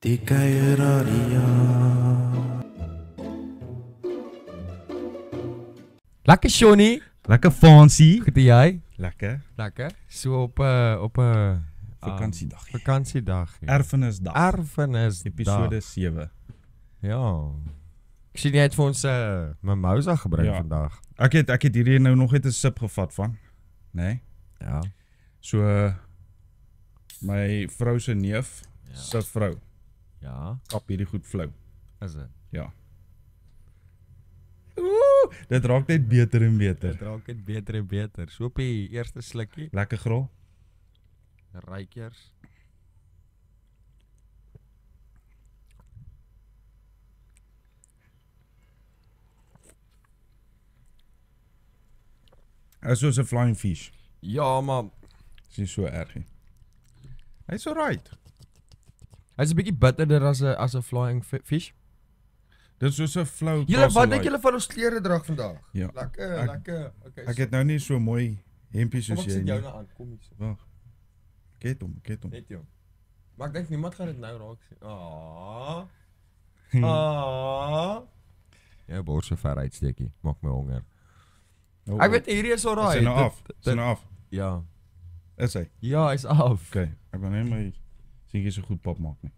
Die Kuieraria. Lekker Johnny. Lekker fancy. Goed en jy? Lekker. Lekker. So op 'n Vakansiedag. Vakansiedag. Ja. Erfenisdag. Erfenisdag. Episode 7. Ja. Ek sien jy het vir ons mimosa gebring Ja. vandag. Ek het hierdie nou nog net 'n sip gevat van. Nee. Ja. So my vrou se neef Ja. se vrou Ja. kap hierdie goed flou. Is dit? Ja. Dit raak net beter en beter. Dit raak net beter en beter. So op die eerste slukkie, Lekker grol. rykiers. Is soos 'n flying fish. Ja, maar Is nie so erg nie. Hy's alright. hy's 'n bietjie bitterder as 'n flying fish. Dit is soos 'n flou. Julle wat Castle dink Light. julle van ons klere drag vandag? Ja. Lekker. Okay. Ek het nou nie so mooi hempie Kom soos ek jy sit jou nie. nou aan. Kom hier. Wag. Ek het hom. Net jou. Maar ek dink niemand gaan dit nou raak sien. Ah. Hmm. Jou bors so ver uitsteekie. Maak my honger. Oh, Ek weet hierdie is alraai. Is hy nou af? Is hy nou af? Ja. Is hy? Ja, hy's af. Okay. Ek wil net my seentjie so goed pap maak nie.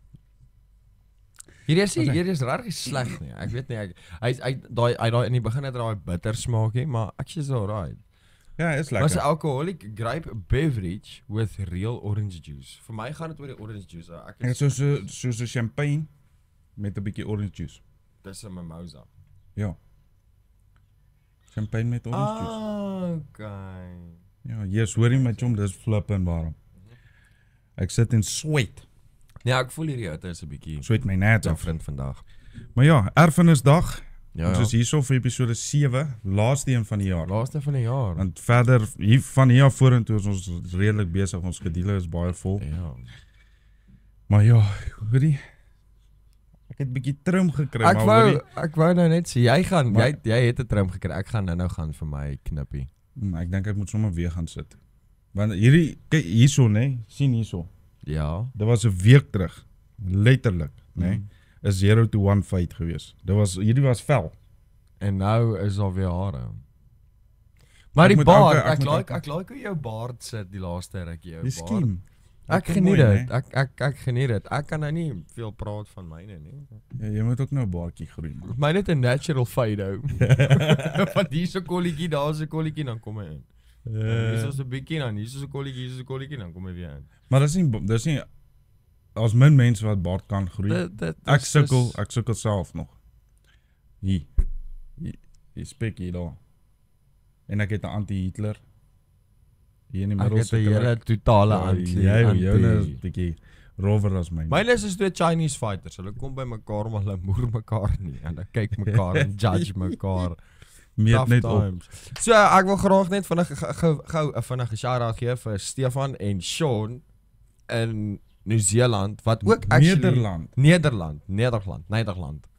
Hierdie is regtig sleg nie. Ek weet nie hy daai in die begin het daai bitter smaakie, maar actually is alright. Ja, is Was 'n lekker. alcoholic grape beverage with real orange juice. Vir my gaan dit oor die orange juice. Ek Dit is is soos 'n champagne met 'n bietjie orange juice. dis 'n mimosa. Ja. Champagne met orange juice. Okay. Ja, yes, hoor jy my chom, dis flippend warm. Ek sit en sweat. Ja, ek voel hierdie hitte is 'n bietjie Sweat my net af. different vandag. Maar ja, Erfenisdag. Ja, Ons is hierso vir episode 7, laaste een van die jaar. laaste van die jaar. Want verder van hier af vorentoe is ons redelik besig. Ons skedule is baie vol. Ja. Maar ja, hoorie. Ek het 'n bietjie trim gekry, Ek maar wou hoorie. ek wou nou net sê Maar- jy het 'n trim gekry. Ek gaan nou gaan vir my knippie. Ek dink ek moet sommer weer gaan sit. Want hierdie kyk hierso nê, sien hierso. Ja. Dit was 'n week terug. Letterlik, nê. Is 0 to 1 fight gewees. Hierdie was vel. En nou is daar weer hare. Maar Ek die moet baard, elke- ek moet ek like hoe jou baard sit die laaste rukkie jou Dis baard. skiem. Ek geniet dit. Ek geniet dit. Ek kan nou nie veel praat van myne nie. Ja, jy moet ook nou 'n baardjie groei man. Myne het 'n natural fade hou. Van hier's 'n kolletjie, daar's 'n kolletjie, dan kom hy in. Hier's so 'n bietjie dan, hier's 'n kolletjie, dan kom hy weer in. Maar dis nie as min mense wat baard kan groei. Ek sukkel self nog. Hier spek hier daar. En ek het 'n anti-Hitler. Hier in die Ek middel het 'n hele totale Joune is bietjie rower as myne. Myne is twee Chinese fighters. Hulle kom by mekaar maar hulle moer mekaar nie. En hulle kyk mekaar en judge mekaar. Meet Tough net op. times. So ek wil graag net vinnig gou 'n vinnige shout-out gee vir Stefan en Sean in Nieu-Seeland wat ook actually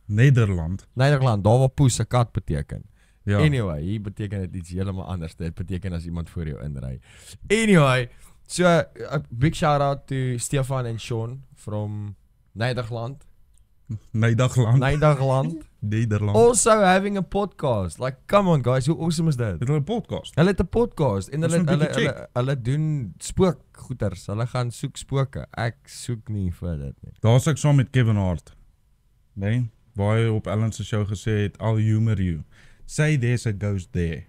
Nederland, daar waar poes 'n kat beteken. Ja. Anyway, hier beteken dit iets heeltemal anders. Dit beteken as iemand voor jou inry. Anyway, so a big shout out to Stefan and Sean from Nederland. Nederland. Also having a podcast. Like, come on guys, hoe awesome is dit? Dit is 'n podcast. Hulle het 'n podcast en Ons moet 'n bietjie hulle doen spookgoeters. Hulle gaan soek spooke. Ek soek nie vir dit nie. Daar's ek saam met Kevin Hart. Nee, waar hy op Ellen se show gesê het, "I'll humor you. Say there's a ghost there.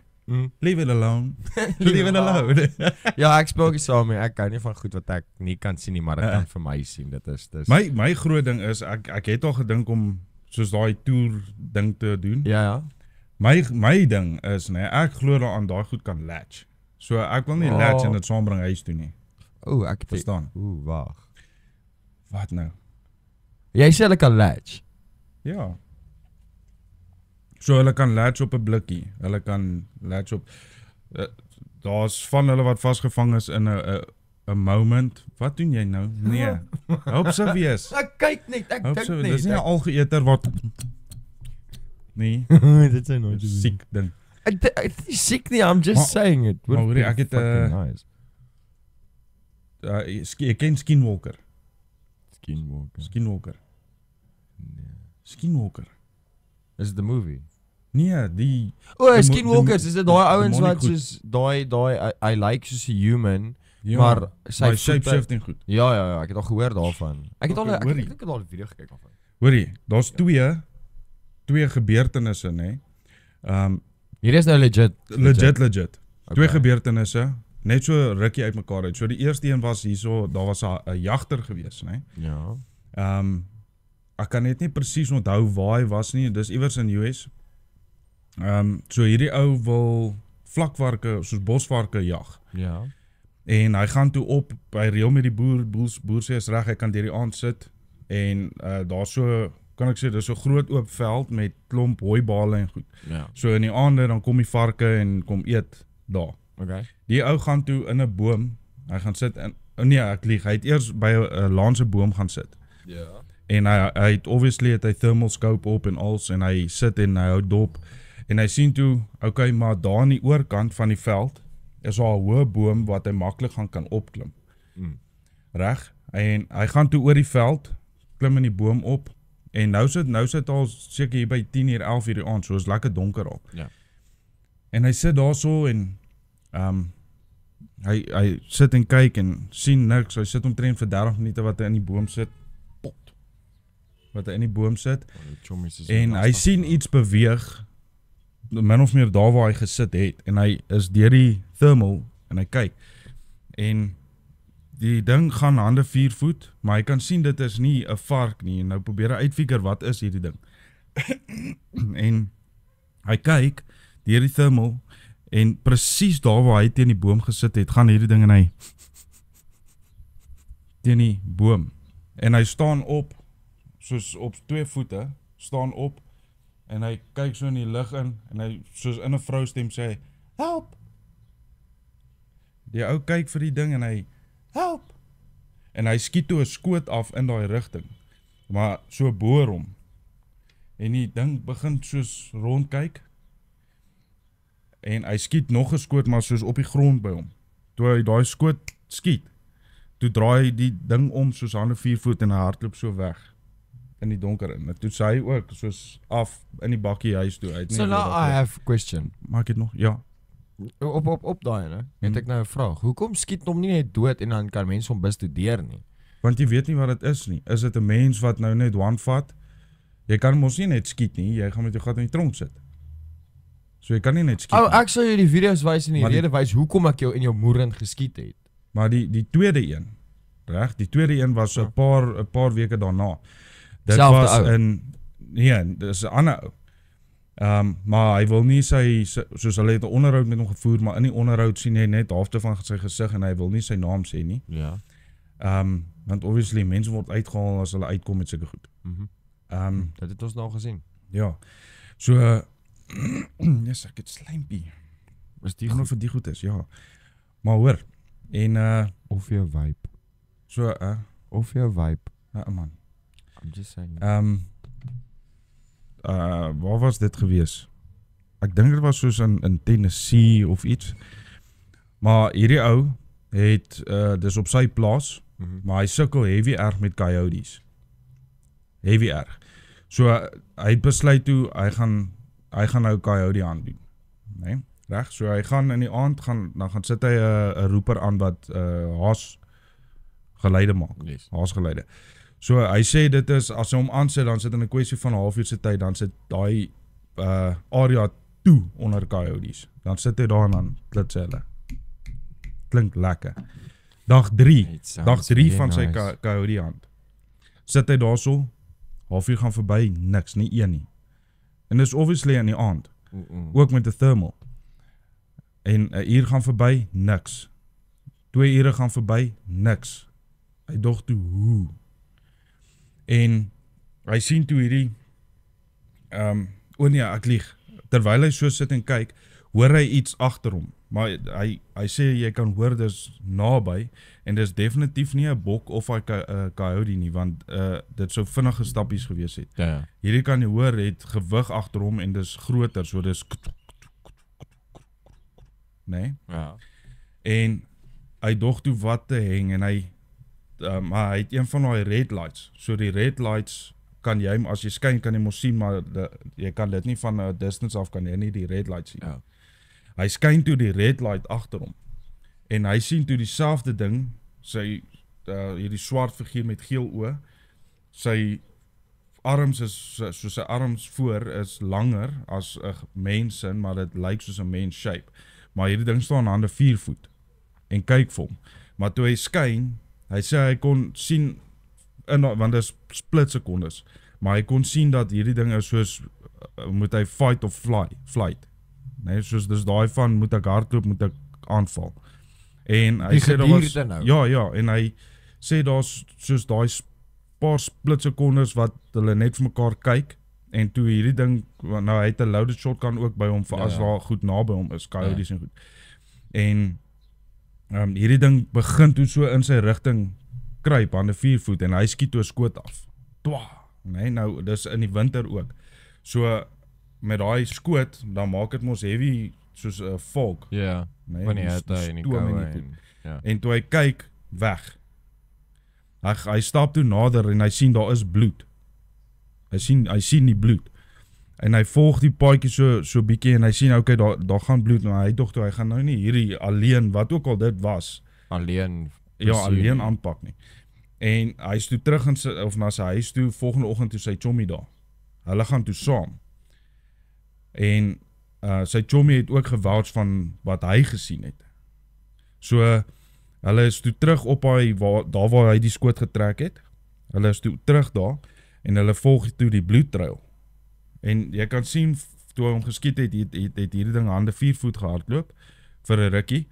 Leave it alone. Leave it alone." Ja, ek speel nie saam nie. Ek hou nie van goed wat ek nie kan sien nie, maar ek kan vir my sien. Dit is My groot ding is ek het al gedink om soos daai tour ding te doen. Ja. My ding is ek glo daaraan daai goed kan latch. So ek wil nie latch en dit saambring huis toe nie. Ek het Verstaan? wag. Wat nou? Jy sê hulle kan latch. Ja. So hulle kan latch op 'n blikkie. Hulle kan latch op daar's van hulle wat vasgevang is in 'n moment. Wat doen jy nou? Nee. Hoop se wees. Ek kyk net, ek Hoop dink se. net. Dis nie 'n algeëter wat nee, Dit is nooit siek ding. Ek is siek nie, I'm just saying it. maar hoor jy, ek het, nice. Ek ken Skinwalker. Skinwalker. Skinwalker. Skinwalker. Is it the movie? Nee, die Skinwalkers, is dit daai ouens demonic wat goed. soos daai hy lyk soos 'n human, ja, maar sy my voete- shape-shifting goed. Ja, ek het al gehoor daarvan. Ek het al Okay, ek hoorie. het al 'n video gekyk daarvan. Hoorie, daar's twee gebeurtenisse, nê. Hierdie is nou legit. Legit. Okay. Twee gebeurtenisse, net so rukkie uitmekaar uit. So die eerste een was hierso, daar was 'n jagter gewees, nê. Ja. Ek kan net nie presies onthou waar hy was nie, dis iewers in US. So hierdie ou wil vlakvarke, soos bosvarke jag. Ja. En hy gaan toe op, hy reël met die boer sê is reg, hy kan deur die aand sit. En daar so, kan ek sê, dis so groot oop veld met klomp hooibale en goed. Ja. So in die aande dan kom die varke en kom eet daar. Okay. Die ou gaan toe in 'n boom, hy gaan sit in, nee ek lieg, hy het eers by 'n laanse boom gaan sit. Ja. En hy het obviously het hy thermal scope op en als en hy sit en hy hou dop. En hy sien toe, okay, maar daar aan die oorkant van die veld is daar 'n hoë boom wat hy maklik kan opklim. Reg? En hy gaan toe oor die veld, klim in die boom op en nou sit al seker hier by 10:00, 11:00 die aand, so is lekker donker al. Ja. En hy sit daarso en hy sit en kyk en sien niks. Hy sit omtrent vir 30 minute wat hy in die boom sit. Wat hy in die boom sit. En hy sien iets beweeg, min of meer daar waar hy gesit het, en hy is deur die thermal, en hy kyk, en die ding gaan hande 4 voet, maar hy kan sien dit is nie 'n vark nie, en nou probeer hy uitfigure wat is hierdie ding. En hy kyk deur die thermal, en presies daar waar hy teen die boom gesit het, gaan hierdie ding en hy teen die boom, en hy staan op, soos op 2 voete, staan op, en hy kyk so in die lug in, en hy soos in 'n vroustem sê hy, help! Die ou kyk vir die ding en hy, help! En hy skiet toe 'n skoot af in daai rigting, maar so boor hom. En die ding begin soos rondkyk, en hy skiet nog 'n skoot, maar soos op die grond by hom. Toe hy daai skoot skiet, toe draai hy die ding om soos hande 4 voet en hy hardloop so weg in die donker in. Toe sê hy ook soos af in die bakkie huis toe. Hy het nie So now geweet wat I hy- have a question. Maak dit nog? Ja. Op daai, né? Het ek nou 'n vraag. Hoekom skiet hom nie net dood en dan kan mense hom bestudeer nie? Want jy weet nie wat dit is nie. Is dit 'n mens wat nou net one vat? Jy kan mos nie net skiet nie. Jy gaan met jou gat in die tronk sit. So jy kan nie net skiet nie. Ek sal jou die video's wys en die Maar die- rede wys hoekom ek jou in jou moerend geskiet het. Maar die tweede een, reg? Die tweede een was 'n paar weke daarna. Dit Selfde was ou. nee, dis 'n ander ou. Maar hy wil nie soos hulle het 'n onderhoud met hom gevoer, maar in die onderhoud sien jy net halfte van sy gesig en hy wil nie sy naam sê nie. Ja. Want obviously mense word uitgehaal as hulle uitkom met sulke goed. Dit het ons nou gesien. Ja. So yes, ek het slijmpie. Is die Die vir die goed is, ja. Maar hoor, en of jou vibe? so Of jou vibe? man. I'm just saying. Waar was dit gewees? Ek dink dit was soos in Tennessee of iets. Maar hierdie ou het dis op sy plaas, maar hy sukkel heavy erg met coyotes. Heavy erg. So hy het besluit toe hy gaan nou coyote aandoen. Nee, reg? So hy gaan in die aand dan gaan sit hy 'n roeper aan wat haas geleide maak. Yes. Haasgeleide. So hy sê dit is as hy hom aansit dan sit in 'n kwessie van 'n halfuur se tyd dan sit daai area toe onder coyotes. Dan sit hy daar en dan klits hulle. Klink lekker. Dag 3 van sy coyote hand. Sit hy daarso, halfuur gaan verby, niks, nie een nie. En dis obviously in die aand, ook met 'n thermal. En 'n uur gaan verby, niks. 2 ure gaan verby, niks. Hy dog toe hoe. En hy sien toe hierdie nee, ek lieg. Terwyl hy so sit en kyk, hoor hy iets agter hom. Maar hy sê jy kan hoor dis naby en dis definitief nie 'n bok of 'n coyote nie, want dit sou vinnige stappies gewees het. Ja. Hierdie kan jy hoor het gewig agter hom en dis groter, so dis nee. Ja. En hy dog toe wat te heng en hy maar hy het een van daai red lights. So die red lights kan jy as jy skyn kan jy mos sien maar jy kan dit nie van 'n distance af kan jy nie die red light sien. Ja. Hy skyn toe die red light agter hom en hy sien toe dieselfde ding, sy hierdie swart figuur met geel oë, sy arms is soos sy arms voor is langer as 'n mens sin, maar dit lyk soos 'n mens shape. Maar hierdie ding staan aan 4 voet en kyk vir hom. Maar toe hy skyn, hy sê hy kon sien want dit is split sekondes, maar hy kon sien dat hierdie ding is soos moet hy fight of flight. Nee, soos dis daai van moet ek hardloop, moet ek aanval. En hy sê daar was ja, en hy sê daar's soos daai paar split sekondes wat hulle net vir mekaar kyk en toe hierdie ding nou hy het 'n loaded shotgun ook by hom vir as daar goed naby hom is, coyotes en goed. En hierdie ding begin toe so in sy rigting kruip aan 4 voet en hy skiet toe 'n skoot af. Twa, nee, nou dis in die winter ook. So met daai skoot dan maak dit mos heavy soos 'n fog. Ja. Nee, Wanneer het hy in die koue ja. En toe hy kyk weg. Hy stap toe nader en hy sien daar is bloed. Hy sien die bloed. En hy volg die paadjie so bietjie en hy sien okay daar gaan bloed, maar hy dog toe hy gaan nou nie hierdie alleen wat ook al dit was alleen aanpak nie. En hy is toe terug na sy huis toe volgende oggend toe sy chommy daar. Hulle gaan toe saam. En sy chommy het ook gewouch van wat hy gesien het. So hulle is toe terug op daar waar hy die skoot getrek het. Hulle is toe terug daar en hulle volg toe die bloedtrail. En jy kan sien toe hy hom geskiet het hierdie ding hande 4 voet gehardloop vir 'n rukkie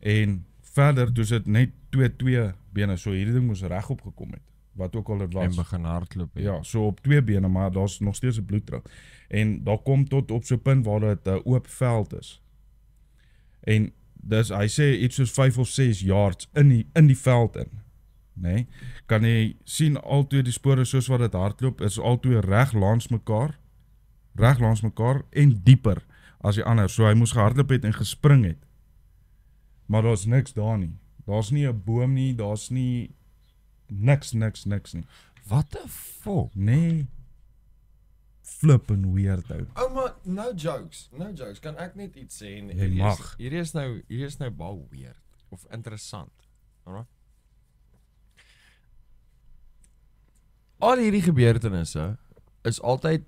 en verder toe sit net twee bene, so hierdie ding moes regop gekom het, wat ook al dit was. En begin hardloop. Ja, so op 2 bene, maar daar's nog steeds 'n bloedtrail. En daar kom tot op so 'n punt waar dit 'n oop veld is. En dis hy sê iets soos 5 of 6 yards in die veld in. Nee, kan jy sien altyd die spore soos wat dit hardloop is altyd reg langs mekaar en dieper as die ander. So hy moes gehardloop het en gespring het. Maar daar's niks daar nie. Daar's nie 'n boom nie, daar's nie niks nie. What the fuck? Nee. Flippin weird ou. Maar no jokes. Kan ek net iets sê? Jy mag. Hier is nou baie weird of interessant. Alright. Al hierdie gebeurtenisse is altyd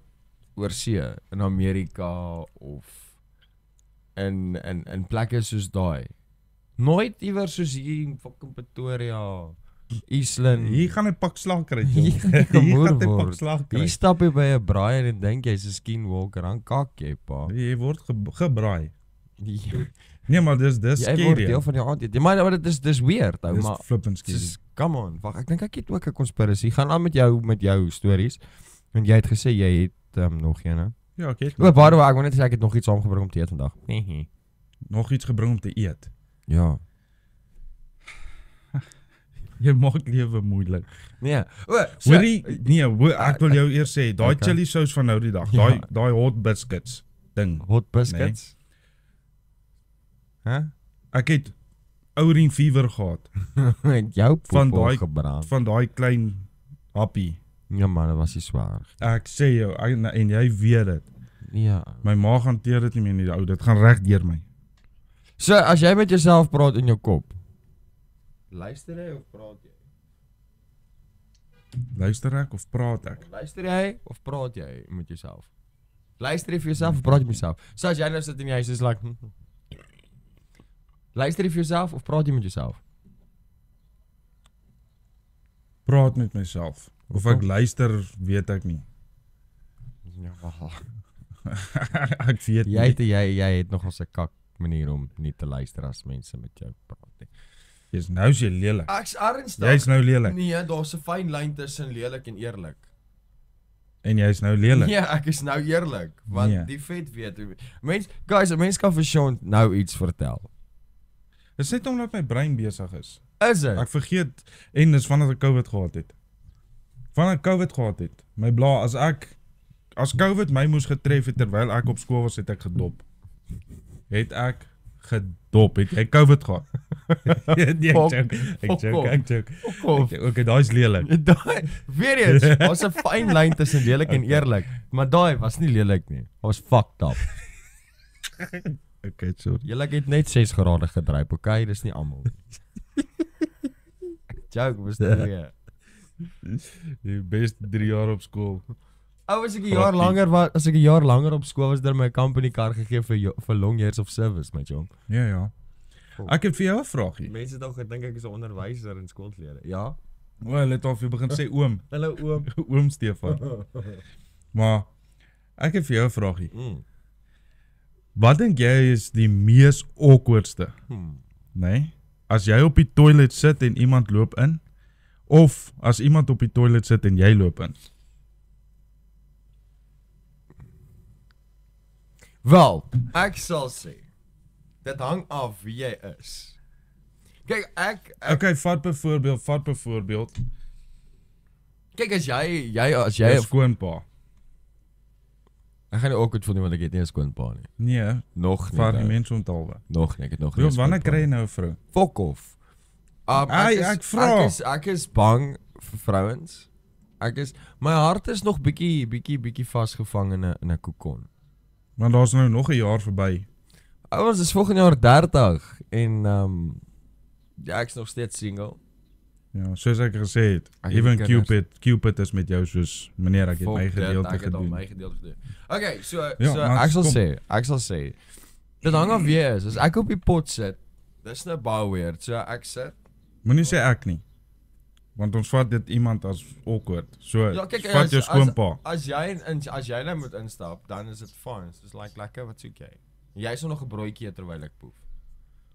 oor see in Amerika of in plekke soos daai. Nooit iewers soos hier in fucking Pretoria, Eastland. Hier gaan 'n pak slag kry. Hier gaan 'n pak slag kry. Hier stap jy by 'n braai en dink jy's 'n skinwalker, dan kak jy pa. Jy word gebraai. Nee, maar dis jy scary. word deel van die aand. Maar dit is weird ou, Dis maar flippin scary. come on, wag, ek dink ek het ook 'n conspiracy. Gaan aan met jou stories. Want jy het gesê jy het nog een, hè? Ja, ek het By the way, ek wou net sê ek het nog iets saamgebring om te eet vandag. nog iets gebring om te eet. Ja. Jy maak lewe moeilik. Nee. Hoorie, ek wil jou eers sê, daai Okay. chili sous van nou die dag, Ja. daai hot biscuits ding. Hot biscuits. Hæ? Ek het ourine fever gehad Met jou Van poepel daai- gebrand. van daai klein happie. Ja man, dit was nie swaar. Ek sê jou, en jy weet dit. Ja. My maag hanteer dit nie meer nie, ou, dit gaan reg deur my. So, as jy met jouself praat in jou kop, luister jy of praat jy? Luister ek of praat ek? Luister jy of praat jy met jouself? Luister jy vir jouself of praat jy met jouself? So as jy nou sit in die huis is like luister jy vir jouself of praat jy met jouself? Praat met myself. Of ek luister, weet ek nie. Ek weet nie. Jy het nogal 'n kak manier om nie te luister as mense met jou praat nie. Jy's nou is jy lelik. Ek's ernstig. Jy's nou lelik. Nee, daar's 'n fyn lyn tussen lelik en eerlik. En jy's nou lelik. Nee, ek is nou eerlik, want Nee. die vet weet. Guys, 'n mens kan vir Sean nou iets vertel. Dis net omdat my brein besig is. Is dit? Ek vergeet en dis vandat ek COVID gehad het. Vandat ek COVID gehad het. My bla as COVID my moes getref het terwyl ek op skool was, het ek gedop. Het ek gedop, het ek COVID gehad. Nee, Fuck ek joke. off. Okay, daai is lelik. Daai weer eens, daar's 'n fyn lyn tussen lelik en eerlik, maar daai was nie lelik nie. Was fucked up. Okay, sorry. Julle het net 6 grade gedryp, okay? Dis nie almal. Joke, was dit weer. Die beste 3 jaar op skool. As ek 'n jaar langer was, as ek 'n jaar langer op skool was, dan my company kar gegee vir long years of service, my jong. Ja. Ek het vir jou 'n vraagie. Mense het al gedink ek is 'n onderwyser in skoolklere. Ja. O, hulle het al vir begin sê oom. Hallo oom. Oom Stefan. Maar ek het vir jou 'n vraagie. Wat dink jy is die mees awkwardste? Nee? As jy op die toilet sit en iemand loop in, of as iemand op die toilet sit en jy loop in? Wel, ek sal sê, dit hang af wie jy is. Kyk, ek Okay, vat byvoorbeeld kyk as jy jou skoonpa. ek gaan nie awkward voel nie want ek het nie 'n skoonpa nie. Nee, Nog nie. vir die mense onthaalwe. Nog nie, ek het nog nie. Jo, wanneer kry jy nou 'n vrou? Fuck off. Ek vra. Ek is bang vir vrouens. My hart is nog bietjie vasgevang in 'n kokon. Want daar's nou nog 'n jaar verby. Ons is volgende jaar 30 en ja, ek is nog steeds single. Ja, soos ek gesê het, Ek het even kinders. Cupid is met jou soos meneer, ek het my gedeelte Ek het al gedoen. my gedeelte gedoen. Okay, so maar ek sal sê, dit hang af wie jy is. As ek op die pot sit, dis nou baie weird. So ek sit. Moenie sê ek nie. Want ons vat dit iemand as awkward. So, Ja, kyk, vat jou skoonpa. As jy nou moet instap, dan is dit fine. Dis like lekker, wat's okay. Jy sal nog 'n broodjie eet terwyl ek poef.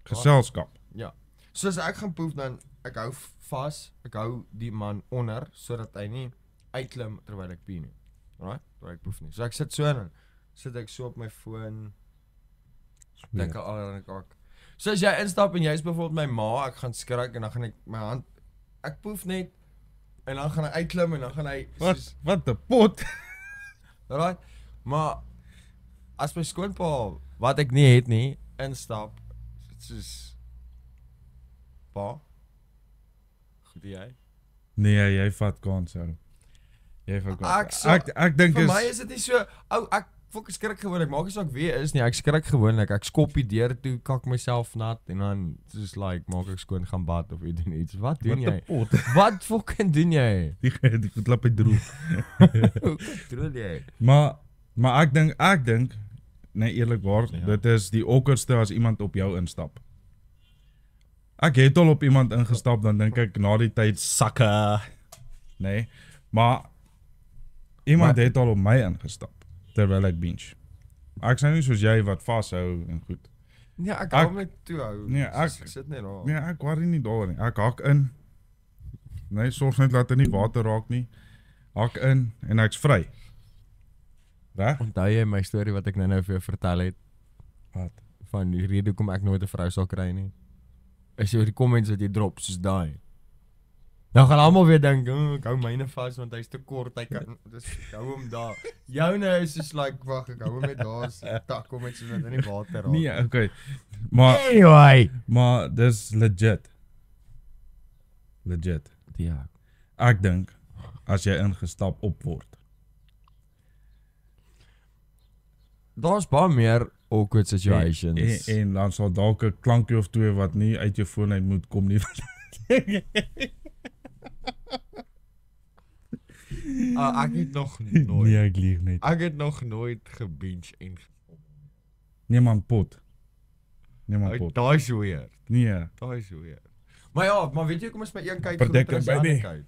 Geselskap. Ja. So as ek gaan poef dan ek hou vas, ek hou die man onder sodat hy nie uitklim terwyl ek pee nie. Right? Terwyl ek poef nie. So ek sit so en sit ek so op my foon. Dink al aan ek. So as jy instap en jy's byvoorbeeld my ma, ek gaan skrik en dan gaan ek my hand ek poef net en dan gaan hy uitklim en dan gaan hy Wat 'n pot. right? Maar as my skoonpa wat ek nie het nie instap, soos pa. Goed jy? Nee, jy vat kans ou. Jy vat kans. Ek Ek dink vir my is dit nie so ek fok skrik gewoonlik. Maak nie saak wie is nie. Ek skrik gewoonlik. Ek skop die deur toe, kak myself nat en dan soos like maak ek skoon gaan bad of iets. Wat doen jy? Wat fucking doen jy? Die klap het droog. Hoe doen jy? Maar ek dink nee eerlikwaar, dit is die awkwardste as iemand op jou instap. Ek het al op iemand ingestap, dan dink ek na die tyd sakke. Nee, maar iemand het al op my ingestap terwyl ek binge. Ek sien nie soos jy wat vashou en goed. Nee, ek hou my toe hou. Nee, ek sit net daar. Nee, ek worry nie daaroor nie. Ek hak in. Nee, sorg net dat dit nie water raak nie. Hak in en ek's vry. Reg? Onthou jy my storie wat ek nou vir jou vertel het? Wat? Van die rede hoekom ek nooit 'n vrou sal kry nie. Is jy die comments wat jy drop soos daai. Nou gaan almal weer dink, ek hou myne vas want hy's te kort, hy kan dis ek hou hom daar. Joune is soos like wag, ek hou hom net daar, tak kom met so net in die water raak. Nee, okay. Maar Anyway, maar dis legit. Legit. ja. Ek dink as jy ingestap op word. Daar's baie meer awkward situations. En dan sal dalk 'n klankie of twee wat nie uit jou foon uit moet kom nie. Ek het nog nooit. Nee, ek lieg net. Ek het nog nooit gebinge en Nee man, pot. Nee man, pot. daai is weird. Nee, Daai is weird. Maar ja, maar weet jy hoekom is my een kyk Verdikke, groter as die baby. ander kyk?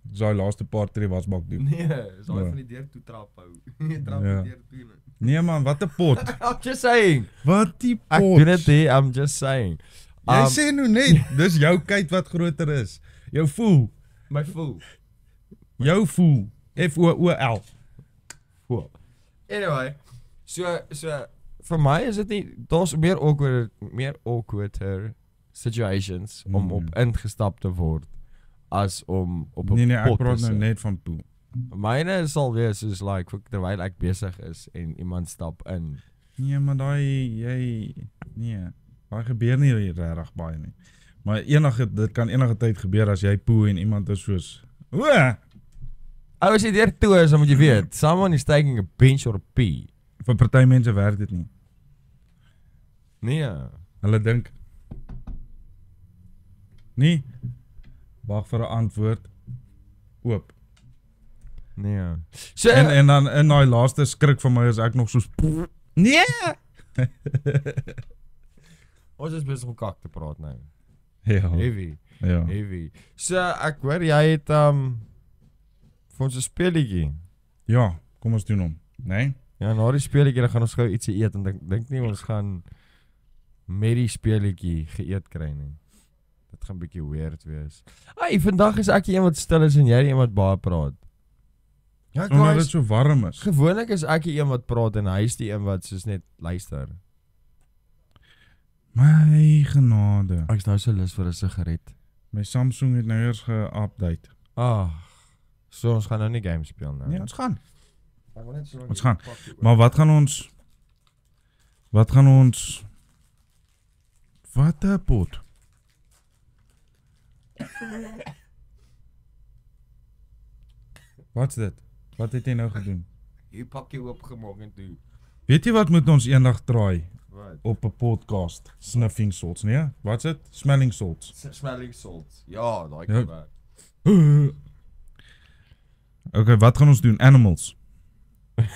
dis daai laaste paar tree wasbak doen. Nee, is daai Ja. van die deur toe trap hou. Nee, trap Ja. die deur toe. Nee man, wat 'n pot. I'm just saying. Wat die pot. Ek doen dit nie, I'm just saying. Jy sê nou net, dis jou kyk wat groter is. Jou voel. My voel. Jou voel. FOOL. Voel. Anyway, so vir my is dit nie daar's meer awkwarder situations om op ingestap te word as om op 'n Nee, ek pot te praat nou sit. net van poel. Myne sal wees soos like terwyl ek besig is en iemand stap in. Nee, maar daai jy nee, daai gebeur nie regtig baie nie. Maar dit kan enige tyd gebeur as jy poe en iemand is soos As jy deur toe is, dan moet jy weet, someone is taking a pinch or a pee. vir party mense werk dit nie. Nee. Hulle dink nie wag vir 'n antwoord oop. Nee. So, En dan in daai laaste skrik van my is ek nog soos nee. ons is besig om kak te praat nou. Ja. Heavy. So, ek hoor jy het vir ons 'n speletjie. Ja, kom ons doen hom, né? Ja, na die speletjie dan gaan ons gou ietsie eet en dink nie ons gaan met die speletjie geëet kry nie. Dit gaan bietjie weird wees. Ai, vandag is ek die een wat stil is en jy die een wat baie praat. Ja, Omdat dit guys, so warm is. gewoonlik is ek die een wat praat en hy is die een wat soos net luister. My genade. Ek is nou so lus vir 'n sigaret. My Samsung het nou eers ge-update. So ons gaan nou nie games speel nou. Nee, ons gaan. Ek wil net so lank Ons gaan. die pakkie oop. Maar wat gaan ons wat 'n pot? Wat's dit? Wat het jy nou gedoen? Hier pakkie oopgemaak en toe. Weet jy wat moet ons eendag try Wat? op 'n podcast? Sniffing salts, nee? Wat's dit? Smelling salts. Smelling salts. Ja, daai Ja. kan werk. Okay, wat gaan ons doen? Animals.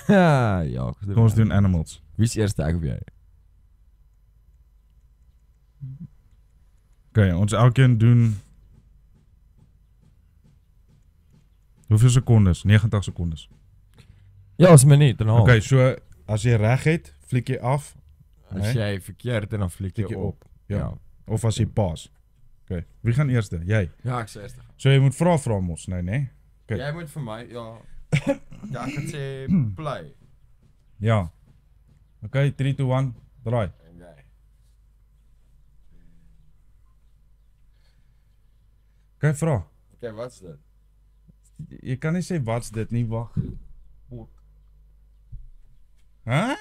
Ja, Kom ons doen animals. Wie is eerste, ek of jy? Okay, ons elkeen doen hoeveel sekondes? 90 sekondes. Ja, is 'n minuut en 'n half. Okay, so as jy reg het, fliek jy af. As Nee. jy verkeerd en dan fliek jy Fliek jy op. Ja. Of as jy pas. Okay, wie gaan eerste? Jy. Ja, ek sê eerste. So jy moet vra mos nou, né? Okay. Jy moet vir my, ja. Ja, ek gaan sê play. Ja. Okay, 3 2 1, draai. Okay. Okay, vra. Okay, wat's dit? Jy kan nie sê wat's dit nie, wag. Hæ?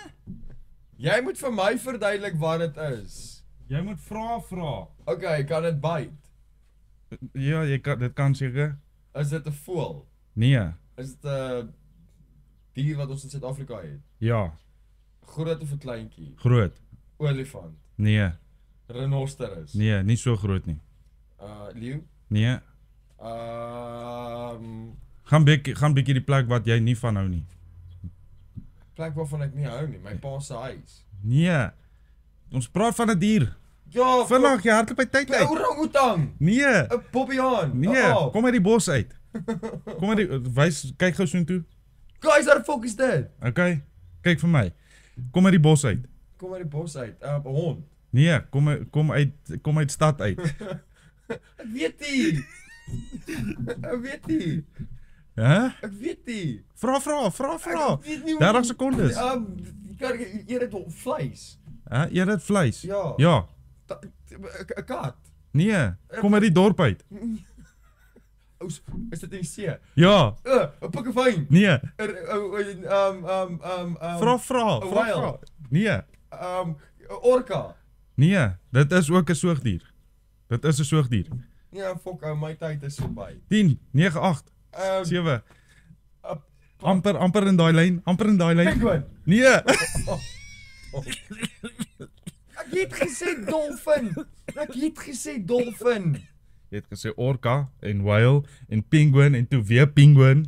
Jy moet vir my verduidelik wat dit is. Jy moet vra. Okay, kan dit byt? Ja, dit kan seker. Is dit 'n voël? Nee. Is dit 'n dier wat ons in Suid-Afrika het? Ja, Groot of 'n kleintjie? groot. Olifant, Nee. renosterus, Nee, nie so groot nie. leeu, Nee. Gaan bietjie die plek wat jy nie van hou nie. plek waarvan ek nie hou nie, my pa se huis. Nee. Ons praat van 'n dier. Ja, Vinnig, jy hardloop by tyd 'n uit. orang-outang, Nee. 'n bobbejaan. Nee, kom uit die bos uit. Kom uit die wys kyk gou soontoe. Guys, what the fuck is dit? Okay. Kyk vir my. Kom uit die bos uit. Kom uit die bos uit, 'n hond. Nee, kom uit stad uit. Ek weet nie. Ek weet nie. Hæ? Ek weet nie. Vra. Ek weet nie hoe- 30 sekondes. Jy kan eet dit op vleis. Hæ? Eet dit vleis? Ja. Ja. 'n kat. Nee, kom uit die dorp uit. Is dit in die see? Ja. 'n pikkefyn. Nee. Vra. Vra. whale. Nee. 'n orka. Nee, dit is ook 'n soogdier. Dit is 'n soogdier. Ja, fuck, my tyd is verby. 10, 9, 8, 7. Amper in daai lyn, Penguin. Nee. Ek het gesê dolfin. Jy het gesê orka en whale en penguin en toe weer penguin.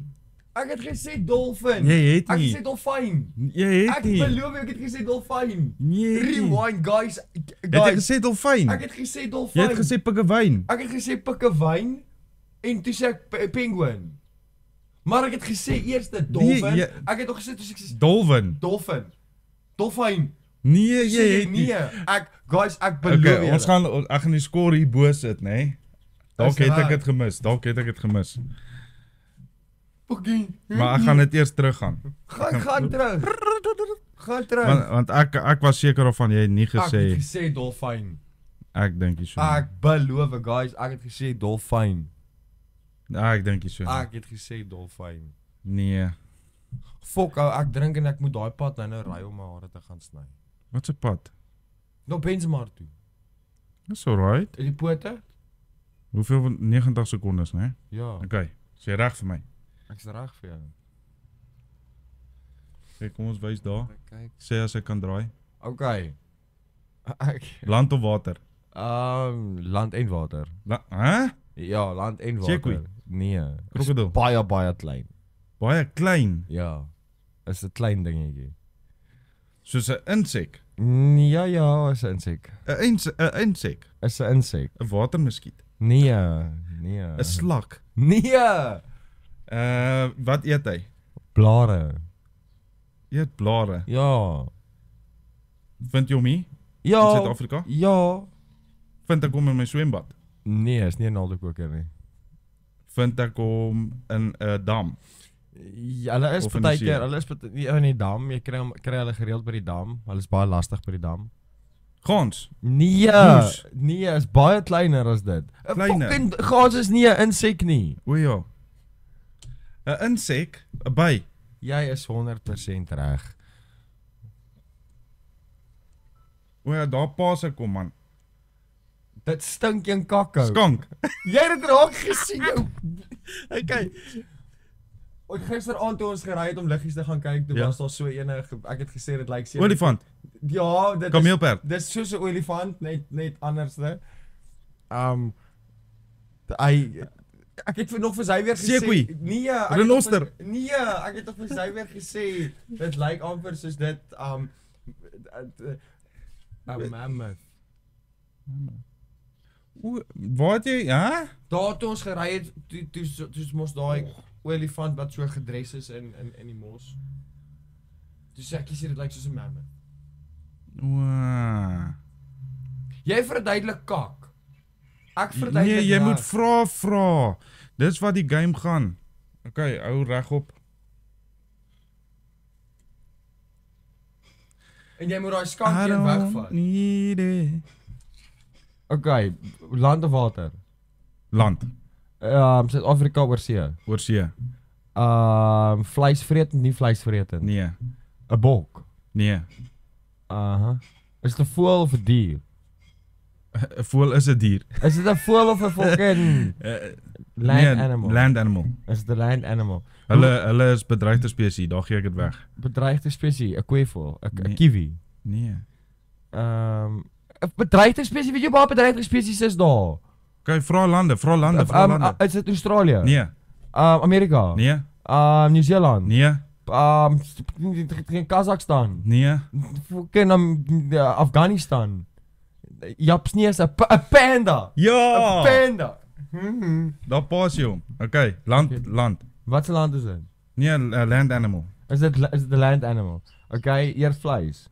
Ek het gesê dolfin. Jy het Ek nie. het gesê dolfyn. Jy Ek het nie. beloof ek het gesê dolfyn. Nee. Rewind, guys. Jy het gesê dolfyn. Ek het gesê Jy dolfyn. het gesê pikkewyn. Ek het gesê pikkewyn en toe sê ek penguin. Maar ek het gesê eers dolfin. jy- Ek het nog gesê toe sê ek Dolwyn. dolfyn. Nee, jy Sê het nie. nee. Ek beloof Okay, julle. ek gaan die score hier bo sit, né? Nee? Dalk Is het ek reg. dit gemis. Fucking. Maar ek gaan dit eers teruggaan. gaan terug. Gaan terug. Want ek was seker of van jy het nie Ek het gesê. gesê dolfyn. Ek dink jy so. Ek beloof guys, ek het gesê dolfyn. Ek dink jy so. Ek het gesê dolfyn. Nee. Fok, ek drink en ek moet daai pad nou ry om my hare te gaan sny. Wat 'n pad? Nou Bensmar toe. That's alright. Is die pote? Hoeveel van 90 secondes, né? Ja, Okay, is jy reg vir my? ek's reg vir jou. Kyk, kom ons wys daar. Kyk. Sê as ek kan draai. Okay. Land of water? Land en water. Hæ? Ja, land en Sekoe? water. Nee. Krokodil? Baie klein. Baie klein, Ja. Is 'n klein dingetjie. soos 'n insek. Ja, is 'n insek. 'n insek, Is 'n insek. 'n watermuskiet, Nee. 'n slak. Nee. Wat eet hy? Blare. Eet blare. Ja. Vind jy hom hier in Ja. Suid-Afrika? Ja. Vind ek hom in my swembad? Nee, is nie 'n naaldekoker nie. Vind ek hom in 'n dam? Ja, hulle is Of in die partykeer, see? hulle is in die dam, jy kry hulle gereeld by die dam. Hulle is baie lastig by die dam. Gans. Nee, Moes. nee, is baie kleiner as dit. 'n Kleiner? fucking Gans is nie 'n insek nie. O ja. 'n insek, 'n by. Jy is 100% reg. O ja, daar pas ek hom man. Dit stink in kakko. Skank. Jy het dit raak gesien jou. Okay. Ek gisteraand toe ons gery het om liggies te gaan kyk, toe Ja. was daar so enige, ek het gesê dit lyk seker. Olifant, Ja, dit is kameelperd. dis soos 'n olifant, net andersde. Ek het nog vir sy weer gesê. Sekoe. Nee, ek het Renoster. nog vir- Nee, ek het nog vir sy weer gesê. Dit lyk amper soos dit mammoth. O, waar het jy, hè? Daar toe ons gery het, toe mos daai olifant wat so gedres is in die mos. Toe sê ek sê dit lyk soos 'n mammoth. O. Jy verduidelik kak. Ek verduidelik. Nee, jy reg. moet vra. Dis wat die game gaan. Okay, hou regop. En jy moet daai skankie wegvat. need it. Okay, land of water? Land, Suid-Afrika oor see. oor see. Vleisvretend, nie vleisvretend. Nee, 'n bok. nee. Is dit 'n voël of 'n dier? 'n voël is 'n dier. Is dit 'n voël of 'n fucking land animal? Land animal. Is dit 'n land animal? Hulle is bedreigde spesies, daar gee ek dit weg. Bedreigde spesies, 'n kweefel, 'n Nee. kiwi. Nee. 'n bedreigde spesies, weet jy waar bedreigde spesies is daar? Okay, vra lande. Is dit Australië? Nee, Amerika? nee, Nieu-Seeland? nee, Kazakhstan? nee. Fucking Afghanistan? Japs nie is 'n panda. 'n Ja! panda. Daar pas jy hom. Okay, land. Wat se land is dit? Nee, 'n land animal. Is dit 'n land animal? Okay, eet vleis.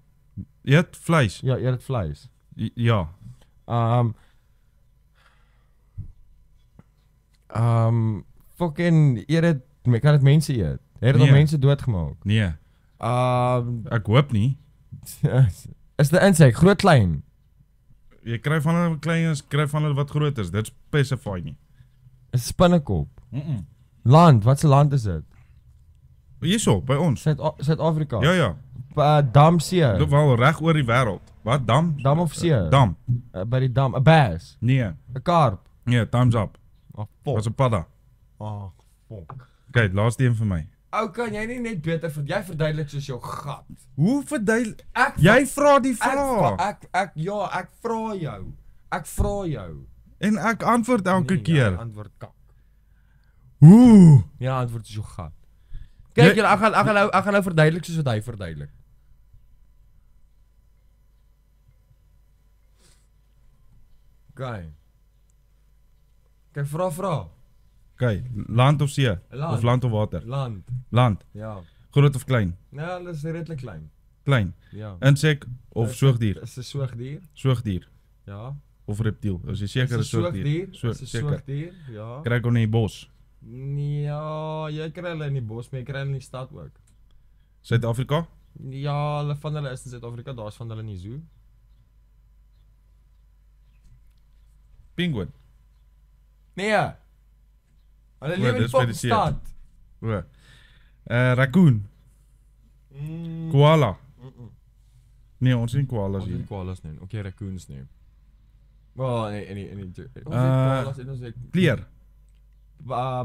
Eet vleis. Ja, eet vleis. Ja. Fucking eet dit, kan dit mense eet? Het dit al Nee. mense doodgemaak? Nee, ek hoop nie. Is dit insek, groot klein? Jy kry van hulle klein, kry van hulle wat groot is. Dit specify nie. Is spinnekop? Mm. Land, wat se land is dit? Hierso by ons. Suid-Afrika. Ja, ja. Dam see. Dit wel reg oor die wêreld. Wat dam? Dam of see? Dam. By die dam, 'n bass, Nee. 'n karp. Nee, time's up. Oh, Was 'n padda. Oh, fuck. Okay, laaste een vir my. Ou, kan jy nie net beter jy verduidelik soos jou gat. Hoe verduidelik? Ek Jy vra die vraag ek vra jou. Ek vra jou. en ek antwoord elke Nee, keer. jy antwoord kak. Hoe? Ja, antwoord is jou gat. Kyk, Jy- ek gaan nou verduidelik soos wat hy verduidelik. Okay. Kyk, vra. Okay, land of see? Land. Of land of water? Land. Land. Ja. Groot of klein? Nee, hulle is redelik klein. Klein. Ja. Insek of soogdier? Is 'n soogdier? Soogdier Ja. of reptiel? Is jy seker Is 'n is soogdier? Is 'n Seker. soogdier? Ja. Kry ek hom in die bos? Ja, jy kry hulle in die bos, maar jy kry hulle in die stad ook. Suid-Afrika? Ja, hulle van hulle is in Suid-Afrika, daar's van hulle in die zoo. Penguin. Nee. Hulle leef in dis by die die see. stad. O. Raccoon. Koala. Nee, ons sien koalas Ons hier. het koalas nie. Okay, raccoons nie. Oh, nee. Ons het Kleer.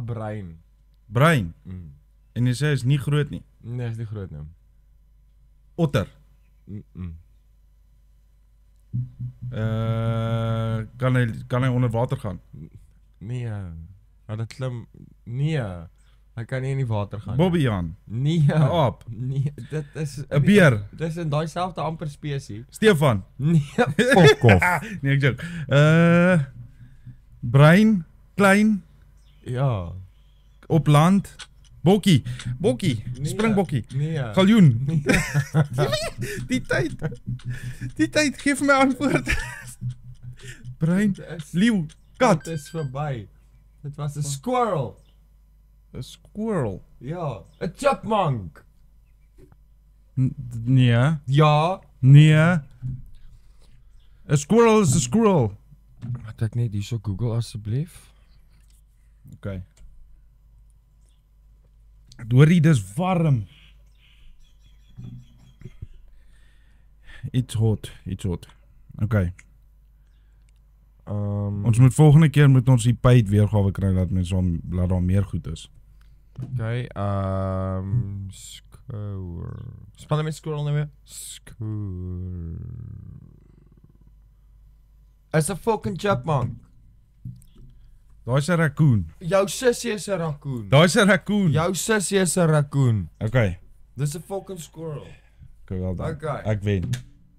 brein. Brein. En jy sê is nie groot nie. Nee, is nie groot nie. Otter. Kan hy onder water gaan? Nee. Hulle klim. Nee. Hy kan nie in die water gaan. Bobbejaan. Nee. 'n Aap. Nee, dit is 'n Beer. Dis in daai selfde amper spesie. Stefan. Nee, fuck off. Nee, ek joke. Brein, klein, Ja. op land. Bokkie. Nee. Springbokkie. Nee. Galjoen. Nee. Die tyd, gee vir my antwoord. Brein, leeu, kat. Dit is verby. Dit was 'n squirrel. 'n Squirrel. Ja, 'n chipmunk. Nee, Ja. nee. 'n Squirrel is 'n squirrel. Wat ek net hierso Google asseblief. Okay. Doorie, dis warm. Iets hot. Okay. Ons moet volgende keer ons die pyt weergawe kry dat laat daar meer goed is. Okay, squirrel. Spel met squirrel nou weer. Squirrel. Is 'n fucking chipmunk. Daai's 'n raccoon. Jou sussie is 'n raccoon. Daai's 'n raccoon. Jou sussie is 'n raccoon. Okay. Dis 'n fucking squirrel. Okay, wel dan. Okay. Ek wen.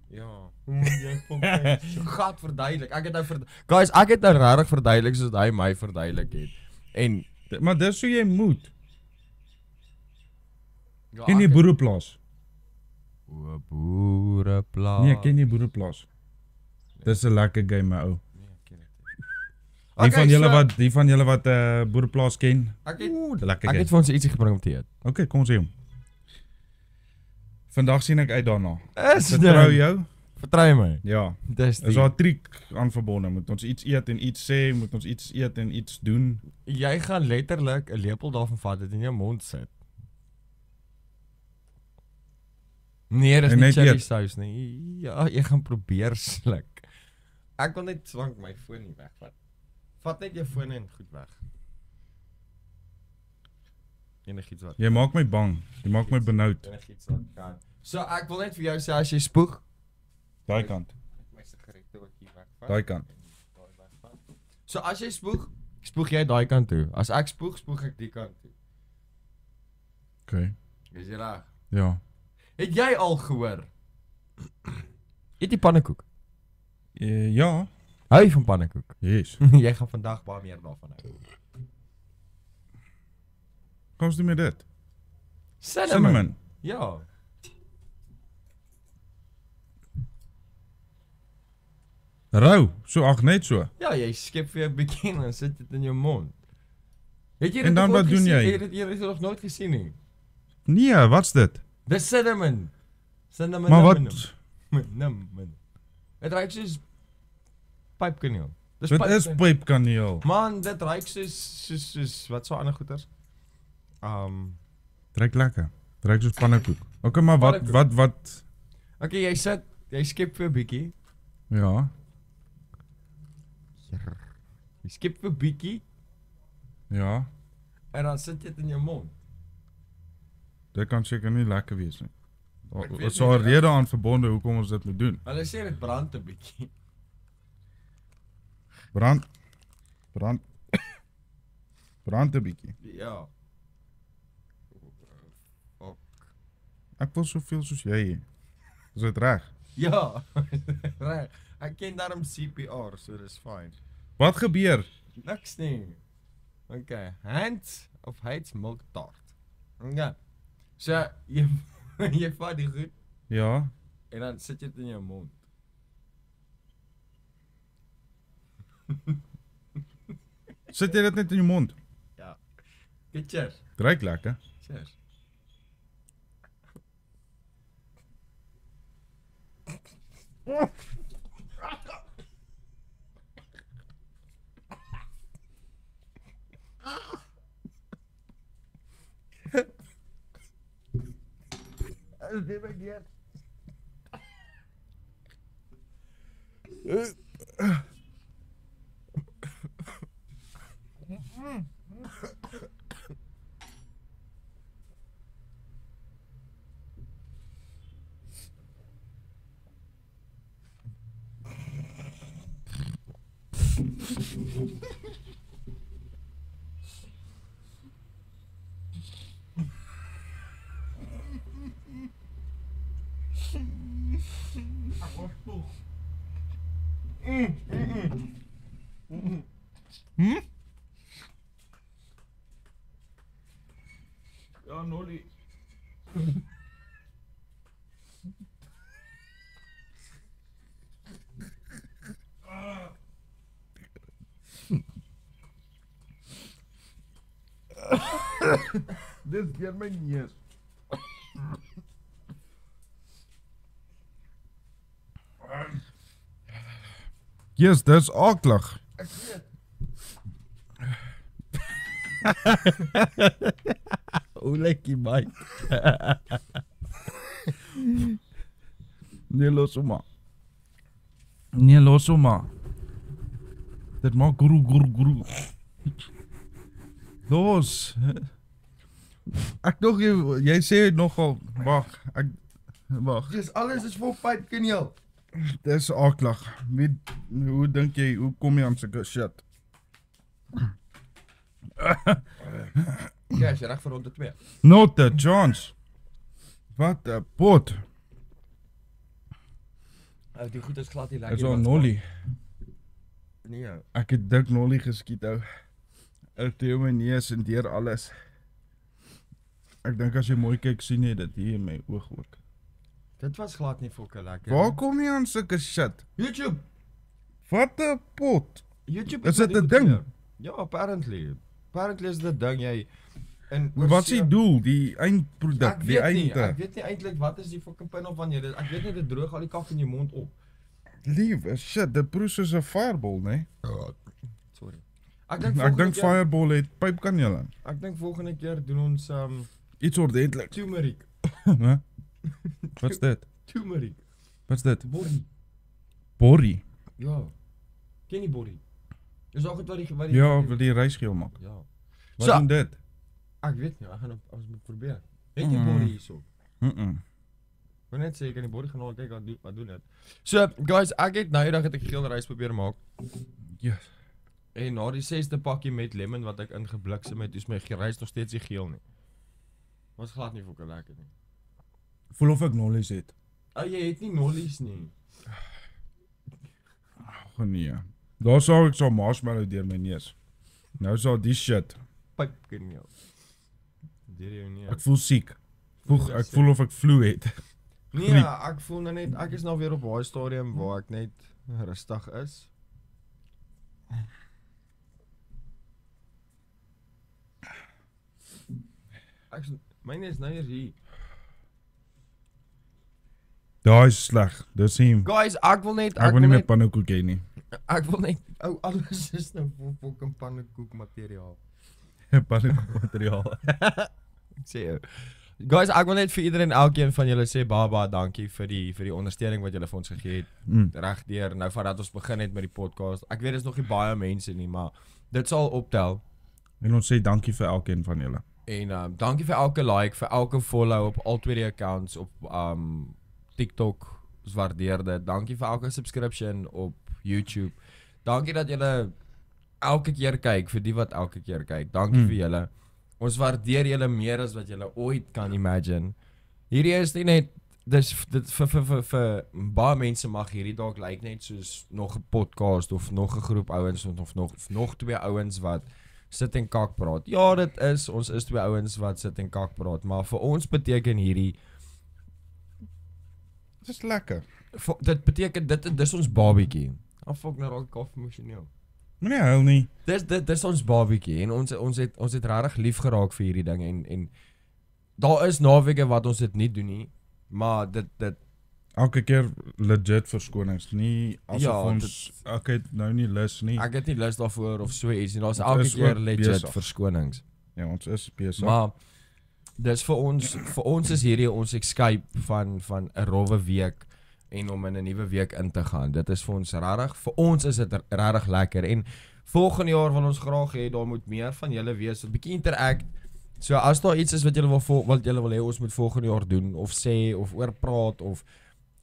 Ja. Jy fucking gat verduidelik. Ek het nou Guys, ek het nou regtig verduidelik soos hy my verduidelik het. En Maar dis hoe jy moet. ja, Ken jy ek het- boereplaas? O, boereplaas. Nee, ken jy boereplaas? Dis 'n lekker game, my ou. Nee, ek ken dit. Die van julle wat boereplaas ken. Ek het Lekker ek game. het vir ons ietsie gebring om te eet. Okay, kom ons sê hom. Vandag sien ek uit daarna. Is Vertrou jou? Vertrou my. Ja. Dis Is daar 'n triek aan verbonde? Moet ons iets eet en iets sê? Moet ons iets eet en iets doen? Jy gaan letterlik 'n lepel daarvan vat dit in jou mond sit. Nee, dis En nie net chili eet. sous nie. Ja, jy gaan probeer sluk. Ek wil net swank my foon nie wegvat. Vat net jou foon en goed weg. Enigiets wat. Jy maak my bang. Jy maak my benoud. Enigiets wat kan. So ek wil net vir jou sê as jy spoeg, Daai kant. my sigarette ook hier wegvat. Daai kant. Daai wegvat. So as jy spoeg jy daai kant toe. As ek spoeg ek die kant toe. Okay. Is jy reg? Ja. Het jy al gehoor? Eet jy pannekoek? Ja. Hou jy van pannekoek? Yes. Jy gaan vandag baie meer daarvan hou. Kom ons doen met dit. Cinnamon. Ja. Rou. So ag net so. Ja, jy skep vir 'n bietjie en dan sit dit in jou mond. Het jy En dit dan nog wat nooit doen gesien? jy? Het jy dit nog nooit gesien nie? Nee, wat's dit? Dis cinnamon. Cinnamon. Maar wat? Cinnamon. Dit ruik soos pypkaneel. Dit is pypkaneel. Man, dit ruik soos wat so ander goeters? Dit ruik lekker. Dit ruik soos pannekoek. Okay, maar wat? Okay, jy skep vir 'n bietjie. Ja. Jy skep vir 'n bietjie Ja. en dan sit dit in jou mond. Dit kan seker nie lekker wees nie. Ek weet Ons sal nie, rede aan verbonde hoekom ons dit moet doen. Hulle sê dit brand 'n bietjie. Brand 'n bietjie. Ja. Ek wil soveel soos jy hê. Is dit reg? Ja. Reg. Ek ken daarom CPR, so dis fyn. Wat gebeur? Niks nie. Okay, Hands of Hates milk tart. Okay. So jy jy vat die goed Ja. en dan sit jy dit in jou mond. Sit jy dit net in jou mond? Ja. Good cheers. Dit ruik lekker. Cheers. Ja, Nolly. Dit keer my neus. Yes, dis aklig. Ek weet. Hoe lyk die mic? Nee, los hom maar. Nee, los hom maar. Dit maak guru. Los. Ek dog jy sê nogal, wag, wag. Dis alles is vol pyp kaneel. Dis aklig. Hoe dink jy, hoe kom jy aan sulke shit? Ja, is jy reg vir ronde 2? Not a chance. Wat 'n pot. Die goed is glad nie Dis lekker. al Nolly. Nee. Ek het dik Nolly geskiet ou. Uit deur my neus en deur alles. Ek dink as jy mooi kyk sien jy dit hier in my oog ook. Dit was glad nie fokke lekker. Waar kom jy aan sulke shit? YouTube. Wat 'n pot. YouTube Is dit 'n ding? Ja, apparently. Apparently is dit 'n ding jy in Wat is die doel, die eindproduk, Ek die weet nie, einde? ek weet nie eintlik wat is die fucking punt of wanneer dit. Ek weet net dit droog al die kak in jou mond op. Liewe shit, dit proe soos 'n fireball, né? Sorry. Ek dink Ek dink fireball het pypkaneel in. Ek dink volgende keer doen ons Iets ordentlik. turmeric. Hè? Wat's dit? Turmeric. Wat's dit? Borrie. Borrie. Ja. Ken jy borrie? Dis ook wat die Ja, wil die rysgeel maak. Ja. Wat So. doen dit? Ek weet nie, ek gaan ons moet probeer. Het jy Mm. borrie hierso? Mm. Wil net sê ek kan die borrie gaan haal kyk wat doen dit. So guys, ek het nou eendag het ek geel rys probeer maak. Yes. En na die 6de pakkie met lemon wat ek ingebliksem het, is my rys nog steeds nie geel nie. Was glad nie fokke lekker nie. Voel of ek nollies het. Jy het nie nollies nie. Ag nee. Daar sou ek so marshmallow deur my neus. Nou sal die shit. Pyp kaneel. Deur jou nie. Ek voel siek. Ek voel of ek flu het. Nee, ek voel nou net ek is nou weer op daai stadium waar ek net rustig is. Myne is nou hier. Daai is sleg. Dis hom. Guys, ek wil net Ek wil nie meer pannekoek hê nie. Ek wil net alles is nou vol fucking pannekoek materiaal. Pannekoek materiaal. Ek sê jou. Guys, ek wil net vir iedereen elkeen van julle sê baie dankie vir die ondersteuning wat julle vir ons gegee het. Regdeur nou vandat ons begin het met die podcast. Ek weet dit is nog nie baie mense nie, maar dit sal optel. En ons sê dankie vir elkeen van julle. En dankie vir elke like, vir elke follow op al twee die accounts op TikTok. Ons waardeer dit. Dankie vir elke subscription op YouTube. Dankie dat julle elke keer kyk vir die wat elke keer kyk. Dankie vir julle. Ons waardeer julle meer as wat julle ooit kan imagine. Hierdie is nie net dis dit vir baie mense mag hierdie dalk lyk net soos nog 'n podcast of nog 'n groep ouens of nog twee ouens wat sit en kak praat. Ja, dit is ons is twee ouens wat sit en kak praat, maar vir ons beteken hierdie Dis lekker. dit beteken dit is ons babietjie. Afok nou raak ek emosioneel. Moenie huil nie. Dis ons babietjie en ons het regtig lief geraak vir hierdie ding en daar is naweke wat ons dit nie doen nie, maar dit Elke keer legit verskonings, nie asof Ja, ons ek het nou nie lus nie. ek het nie lus daarvoor of so iets nie. Daar's Ons elke is keer ook legit besig. verskonings. Ja, ons is besig. Maar dis vir ons is hierdie ons escape van 'n rowwe week en om in 'n nuwe week in te gaan. Dit is vir ons regtig, vir ons is dit regtig lekker en volgende jaar wil ons graag hê daar moet meer van julle wees, 'n bietjie interact. So as daar iets is wat julle wil hê ons moet volgende jaar doen of sê of oor praat of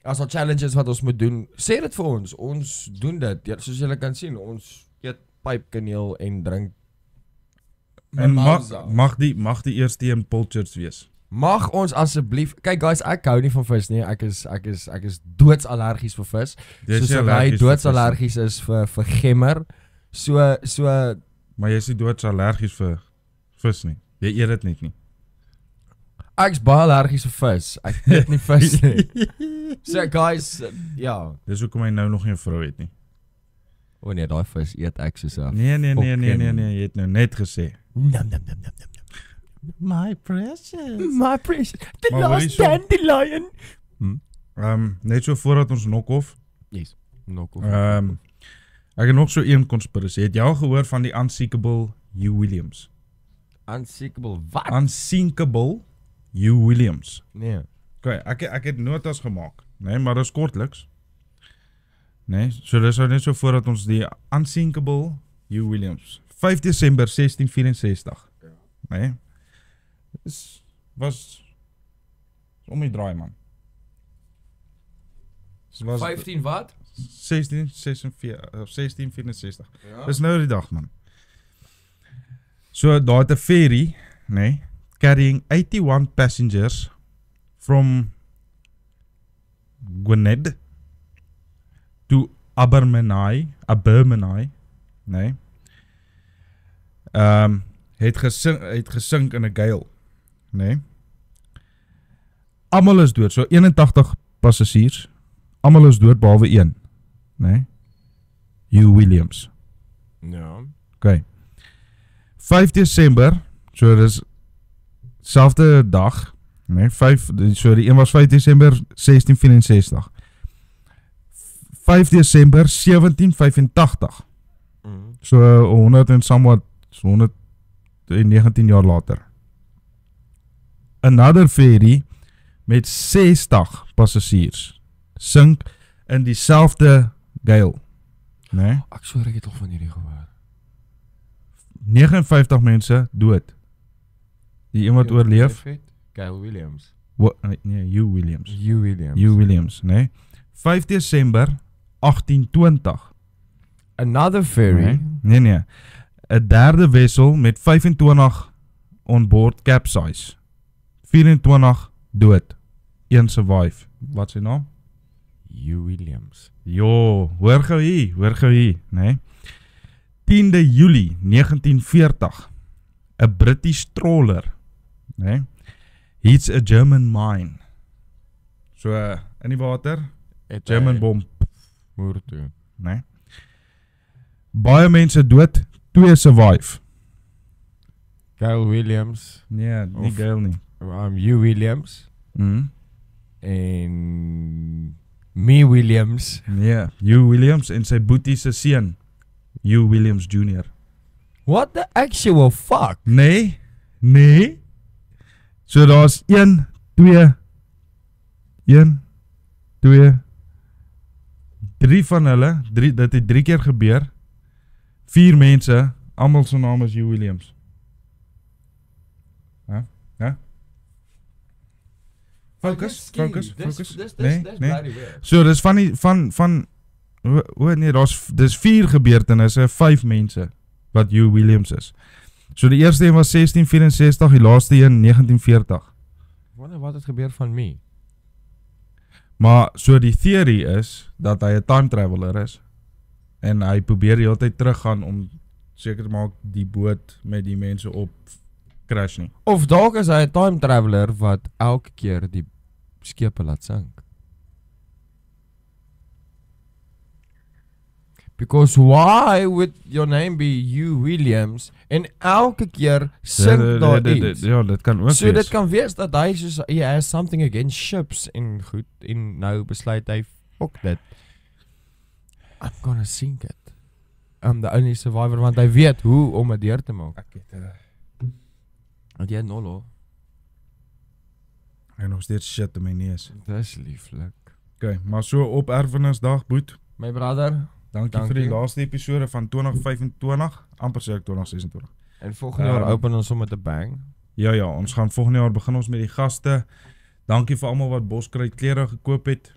as daar challenges wat ons moet doen, sê dit vir ons. Ons doen dit. Ja, soos julle kan sien, ons eet pypkaneel en drink En mimosa. mag die eerste een Pulchers wees. Mag ons asseblief, kyk guys, ek hou nie van vis nie. Ek is doodsallergies vir vis. Soos hy doodsallergies is vir gemmer. So Maar jy is nie doodsallergies vir vis nie. Jy eet dit net nie. ek's baie allergies vir vis. Ek eet nie vis nie. So guys, ja. Dis hoekom hy nou nog nie 'n vrou het nie. O nee, daai vis eet ek soos 'n Nee, jy het nou net gesê. Nam. My precious. My precious. The Maar hoorie last so- dandelion. Net so voordat ons knock off. Yes. Knock off. Ek het nog so een konspirasie. Het jy al gehoor van die unsinkable Hugh Williams? Unsinkable wat? Unsinkable Hugh Williams. Nee. Okay, ek het notas gemaak, nee, maar dis kortliks. Nee, so dis nou net so voordat ons die unsinkable Hugh Williams. 5 Desember 1664. Ja. Nee. Was om die draai man. Was 15 wat? 1664. Ja. Dis nou die dag man. So daar het 'n ferry, nee, carrying 81 passengers from Gwynedd to Abermenai, nee. Het gesink in 'n gale, nee. Almal is dood, so 81 passasiers. Almal is dood behalwe een, nee. Hugh Williams. Ja. Okay. 5 Desember, so dis selfde dag, nee, so die een was 5 Desember 1664. 5 Desember 1785. So 100 en somewhat, so 119 jaar later. Another ferry met 60 passasiers sink in dieselfde gale. Nee? Ek sweer ek het al van hierdie gehoor. 59 mense dood. Die een wat oorleef, Kyle Williams. nee, Hugh Williams. Hugh Williams, nee. 5 Desember 1820. Another ferry. Nee. 'n derde wissel met 25 on board capsize. 24 dood. 1 survive. Wat sy naam? Hugh Williams. Jo, hoor gou hier, nee. 10de Julie 1940. 'n British trawler, nee. Hits a German mine. So in die water, German bomb, Moer toe. nee. Baie mense dood, 2 survive. Kyle Williams. Nee, nie Of- Gail nie. Hugh Williams. En Me Williams. Nee, Hugh Williams en sy boetie se seun, Hugh Williams Jr. What the actual fuck? Nee. So daar's 1, 2, 3 van hulle, dit het 3 keer gebeur. 4 mense, almal se naam is Hugh Williams. Hæ? Focus. Nee. So dis dis 4 gebeurtenisse, 5 mense wat Hugh Williams is. So die eerste een was 1664, die laaste een 1940. Wonder wat het gebeur van me? Maar so die theorie is dat hy 'n time traveler is en hy probeer die hele tyd teruggaan om seker te maak die boot met die mense op crash nie. Of dalk is hy 'n time traveler wat elke keer die skepe laat sink. Because why would your name be Hugh Williams en elke keer sink daar iets? Ja, dit kan ook So wees. dit kan wees dat hy soos he has something against ships en goed en nou besluit hy fuck dit. I'm gonna sink it. I'm the only survivor want hy weet hoe om dit deur te maak. Ek het Want jy nolo. en nog steeds shit in my neus. Dis lieflik. Okay, maar so op Erfenisdag, Boet. My brother. Dankie vir die laaste episode van 2025, amper sê ek 2026. En volgende jaar open ons om met 'n bang. Ja, ons gaan volgende jaar begin ons met die gaste. Dankie vir almal wat Boskruit klere gekoop het.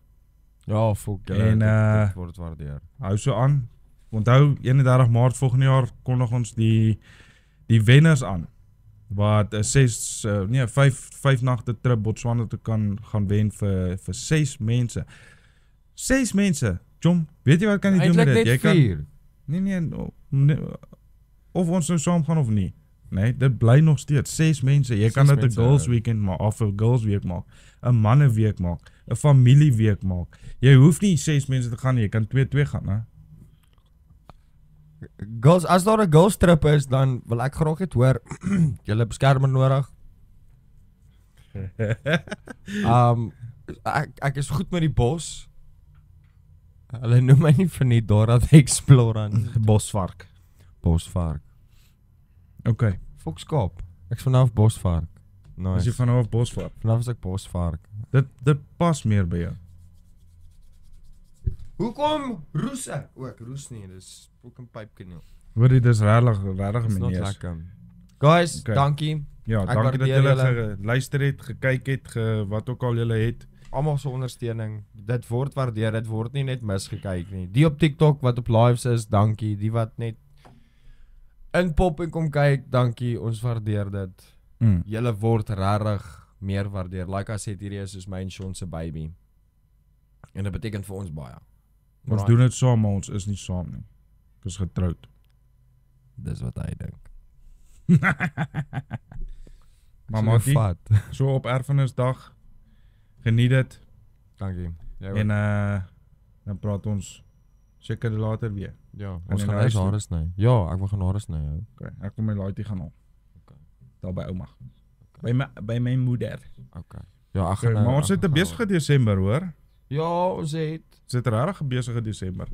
Ja, fuck. En, dit word waardeer. Hou so aan. onthou 31 Maart volgende jaar kondig ons die wenners aan wat 'n 5 nagte trip Botswana toe kan gaan wen vir 6 mense. 6 mense. Jom, weet jy wat kan jy doen met dit? Jy kan nee, of ons nou saam gaan of nie. Nee, dit bly nog steeds 6 mense. Jy kan dit 'n girls weekend maak of 'n girls week maak, 'n manne week maak, 'n familie week maak. Jy hoef nie 6 mense te gaan nie, jy kan 2 gaan, hè. Girls, as daar 'n girls trip is, dan wil ek graag net hoor julle beskermer nodig. Ek is goed met die bos. Hulle noem my nie vir nie Dora the Explorer nie. Bosvark. Bosvark. Okay. Fokskaap. Ek's vanaf Bosvark. As jy Nice. vanaf Bosvark. Vanaf is ek Bosvark. Dit pas meer by jou. Hoekom roese? Ook roes nie, dis ook 'n pypkanaal. Hoorie, dis regtig Dis not meneer. lekker. Guys, Okay. dankie. Ja, Ek dankie dat waardeer julle geluister het, gekyk het, wat ook al julle het. Almal se ondersteuning. Dit word waardeer, dit word nie net misgekyk nie. Die op TikTok wat op lives is, dankie. Die wat net inpop en kom kyk, dankie. Ons waardeer dit. Julle word regtig meer waardeer. Like I said, hierdie is soos my en Sean se baby. En dit beteken vir ons baie. Ons doen dit saam, maar ons is nie saam nie. Ek is getroud. Dis wat hy dink. Maar maatie, vat. so op erfenisdag, geniet dit. Dankie. Jy En dan praat ons seker later weer. ja, in ons die gaan huis eers toe. hare sny. Ja, ek wil gaan hare sny. Okay, ek kom my laaitjie gaan haal. Okay. Daar by ouma. By my moeder. Okay. Ja, ek Okay, gaan maar ons het 'n besige Desember, hoor. Ja, ons het. Ons het 'n regtig besige Desember.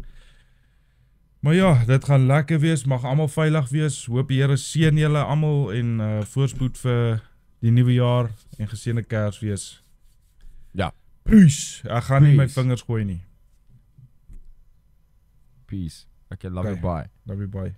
Maar ja, dit gaan lekker wees, mag almal veilig wees. Hoop die Here seën julle almal en voorspoed vir die nuwe jaar en geseënde Kersfees. Ja. Peace. Ek gaan nie my Peace. vingers gooi nie. Peace. Okay, love Okay. you, bye. Love you, bye.